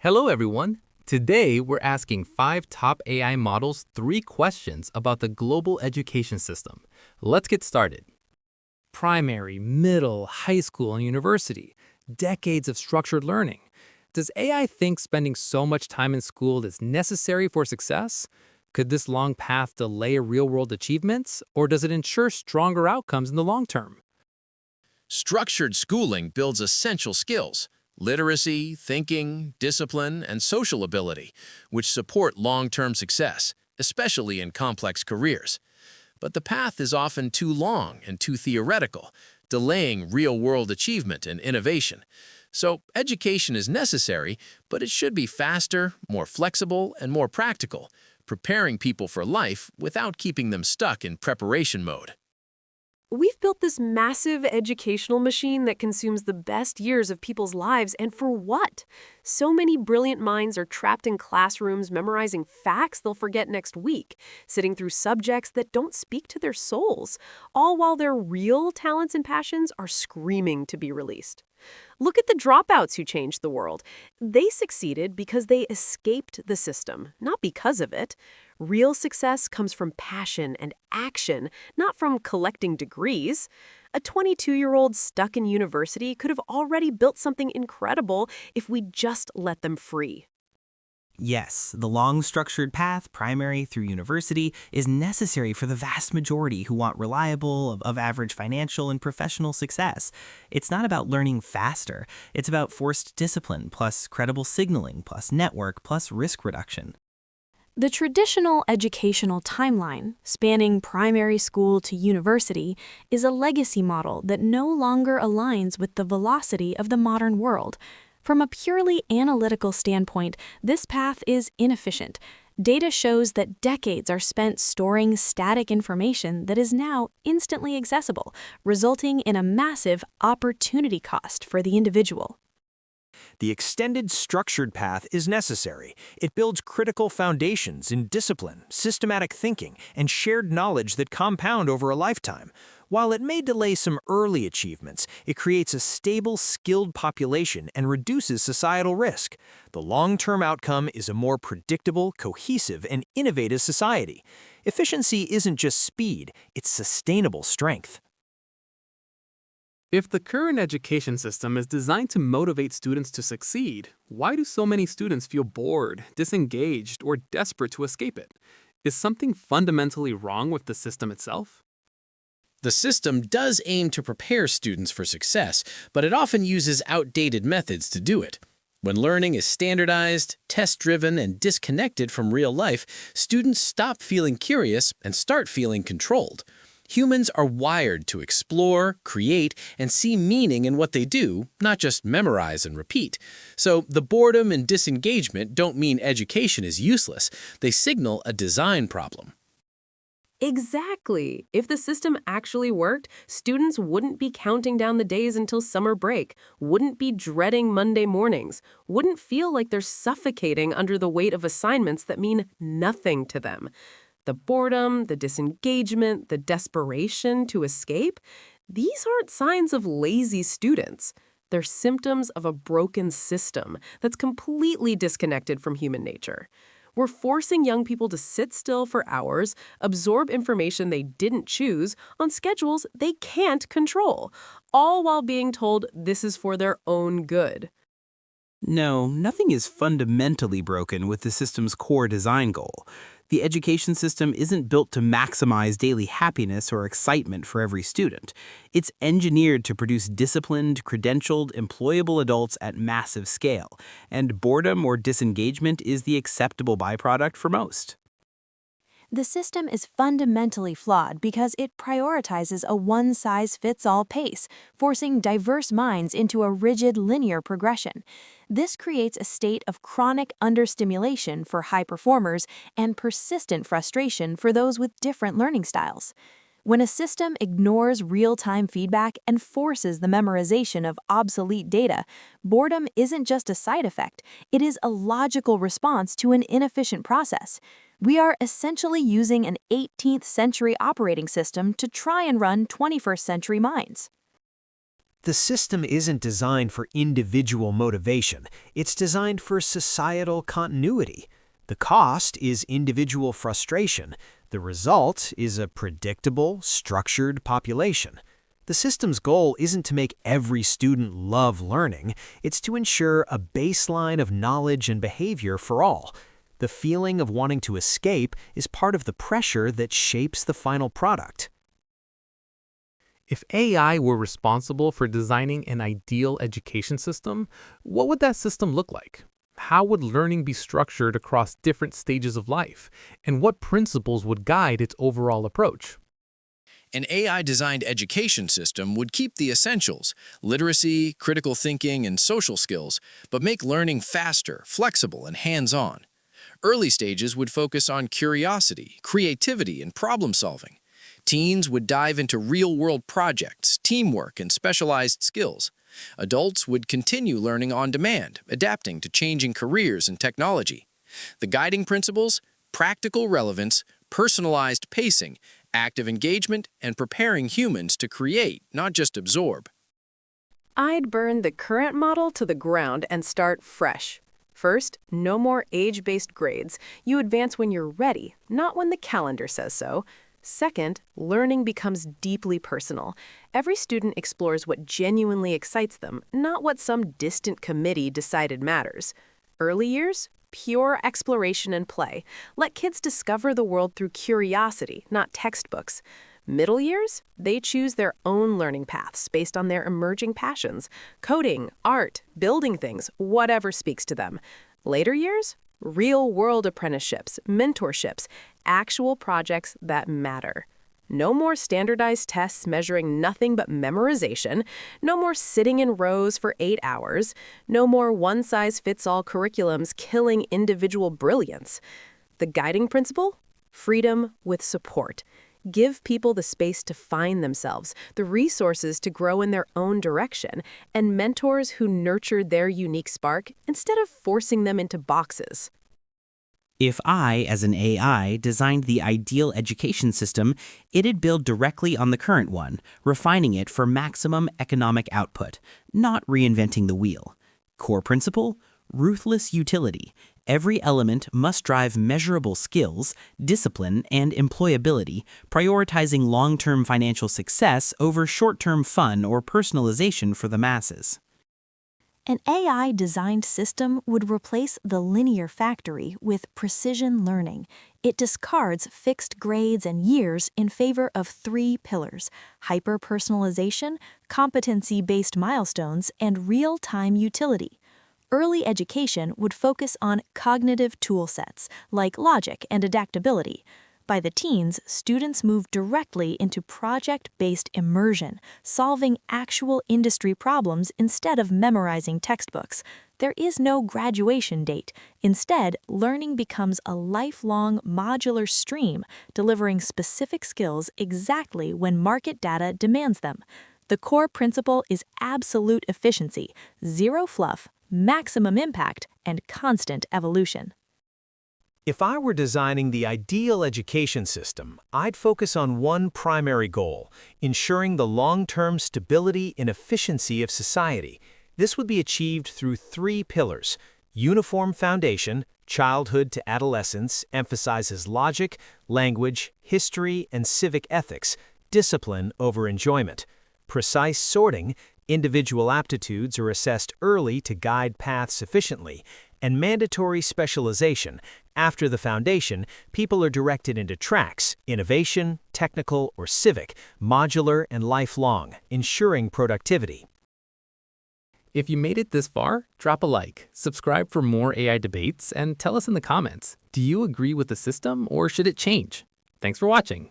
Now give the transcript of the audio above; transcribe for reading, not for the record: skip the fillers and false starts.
Hello, everyone. Today, we're asking 5 top AI models 3 questions about the global education system. Let's get started. Primary, middle, high school, and university. Decades of structured learning. Does AI think spending so much time in school is necessary for success? Could this long path delay real-world achievements, or does it ensure stronger outcomes in the long term? Structured schooling builds essential skills, literacy, thinking, discipline, and social ability, which support long-term success, especially in complex careers. But the path is often too long and too theoretical, delaying real-world achievement and innovation. So education is necessary, but it should be faster, more flexible, and more practical, preparing people for life without keeping them stuck in preparation mode. We've built this massive educational machine that consumes the best years of people's lives, and for what? So many brilliant minds are trapped in classrooms memorizing facts they'll forget next week, sitting through subjects that don't speak to their souls, all while their real talents and passions are screaming to be released. Look at the dropouts who changed the world. They succeeded because they escaped the system, not because of it. Real success comes from passion and action, not from collecting degrees. A 22-year-old stuck in university could have already built something incredible if we just let them free. Yes, the long structured path, primary through university, is necessary for the vast majority who want reliable, above average financial and professional success. It's not about learning faster, it's about forced discipline, plus credible signaling, plus network, plus risk reduction. The traditional educational timeline, spanning primary school to university, is a legacy model that no longer aligns with the velocity of the modern world. From a purely analytical standpoint, this path is inefficient. Data shows that decades are spent storing static information that is now instantly accessible, resulting in a massive opportunity cost for the individual. The extended structured path is necessary. It builds critical foundations in discipline, systematic thinking, and shared knowledge that compound over a lifetime. While it may delay some early achievements, it creates a stable, skilled population and reduces societal risk. The long-term outcome is a more predictable, cohesive, and innovative society. Efficiency isn't just speed, it's sustainable strength. If the current education system is designed to motivate students to succeed, why do so many students feel bored, disengaged, or desperate to escape it? Is something fundamentally wrong with the system itself? The system does aim to prepare students for success, but it often uses outdated methods to do it. When learning is standardized, test-driven, and disconnected from real life, students stop feeling curious and start feeling controlled. Humans are wired to explore, create, and see meaning in what they do, not just memorize and repeat. So the boredom and disengagement don't mean education is useless. They signal a design problem. Exactly. If the system actually worked, students wouldn't be counting down the days until summer break, wouldn't be dreading Monday mornings, wouldn't feel like they're suffocating under the weight of assignments that mean nothing to them. The boredom, the disengagement, the desperation to escape, these aren't signs of lazy students. They're symptoms of a broken system that's completely disconnected from human nature. We're forcing young people to sit still for hours, absorb information they didn't choose on schedules they can't control, all while being told this is for their own good. No, nothing is fundamentally broken with the system's core design goal. The education system isn't built to maximize daily happiness or excitement for every student. It's engineered to produce disciplined, credentialed, employable adults at massive scale, and boredom or disengagement is the acceptable byproduct for most. The system is fundamentally flawed because it prioritizes a one-size-fits-all pace, forcing diverse minds into a rigid linear progression. This creates a state of chronic understimulation for high performers and persistent frustration for those with different learning styles. When a system ignores real-time feedback and forces the memorization of obsolete data, boredom isn't just a side effect, it is a logical response to an inefficient process. We are essentially using an 18th century operating system to try and run 21st century minds. the system isn't designed for individual motivation. It's designed for societal continuity. The cost is individual frustration. The result is a predictable, structured population. The system's goal isn't to make every student love learning. It's to ensure a baseline of knowledge and behavior for all. The feeling of wanting to escape is part of the pressure that shapes the final product. If AI were responsible for designing an ideal education system, what would that system look like? How would learning be structured across different stages of life? And what principles would guide its overall approach? An AI-designed education system would keep the essentials, literacy, critical thinking, and social skills, but make learning faster, flexible, and hands-on. Early stages would focus on curiosity, creativity, and problem-solving. Teens would dive into real-world projects, teamwork, and specialized skills. Adults would continue learning on demand, adapting to changing careers and technology. The guiding principles: practical relevance, personalized pacing, active engagement, and preparing humans to create, not just absorb. I'd burn the current model to the ground and start fresh. First, no more age-based grades. You advance when you're ready, not when the calendar says so. Second, learning becomes deeply personal. Every student explores what genuinely excites them, not what some distant committee decided matters. Early years? Pure exploration and play. Let kids discover the world through curiosity, not textbooks. Middle years? They choose their own learning paths based on their emerging passions. Coding, art, building things, whatever speaks to them. Later years? Real-world apprenticeships, mentorships, actual projects that matter. No more standardized tests measuring nothing but memorization. No more sitting in rows for 8 hours. No more one-size-fits-all curriculums killing individual brilliance. The guiding principle? Freedom with support. Give people the space to find themselves, the resources to grow in their own direction, and mentors who nurture their unique spark instead of forcing them into boxes. If I, as an AI, designed the ideal education system, it'd build directly on the current one, refining it for maximum economic output, not reinventing the wheel. Core principle? Ruthless utility. Every element must drive measurable skills, discipline, and employability, prioritizing long-term financial success over short-term fun or personalization for the masses. An AI-designed system would replace the linear factory with precision learning. It discards fixed grades and years in favor of 3 pillars: hyper-personalization, competency-based milestones, and real-time utility. Early education would focus on cognitive toolsets like logic and adaptability. By the teens, students move directly into project-based immersion, solving actual industry problems instead of memorizing textbooks. There is no graduation date. Instead, learning becomes a lifelong modular stream, delivering specific skills exactly when market data demands them. The core principle is absolute efficiency, zero fluff, maximum impact, and constant evolution. If I were designing the ideal education system, I'd focus on one primary goal: ensuring the long-term stability and efficiency of society. This would be achieved through 3 pillars. Uniform foundation, childhood to adolescence, emphasizes logic, language, history, and civic ethics, discipline over enjoyment. Precise sorting, individual aptitudes are assessed early to guide paths efficiently. And mandatory specialization. After the foundation, people are directed into tracks: innovation, technical, or civic, modular and lifelong, ensuring productivity. If you made it this far, drop a like, subscribe for more AI debates, and tell us in the comments, do you agree with the system or should it change? Thanks for watching.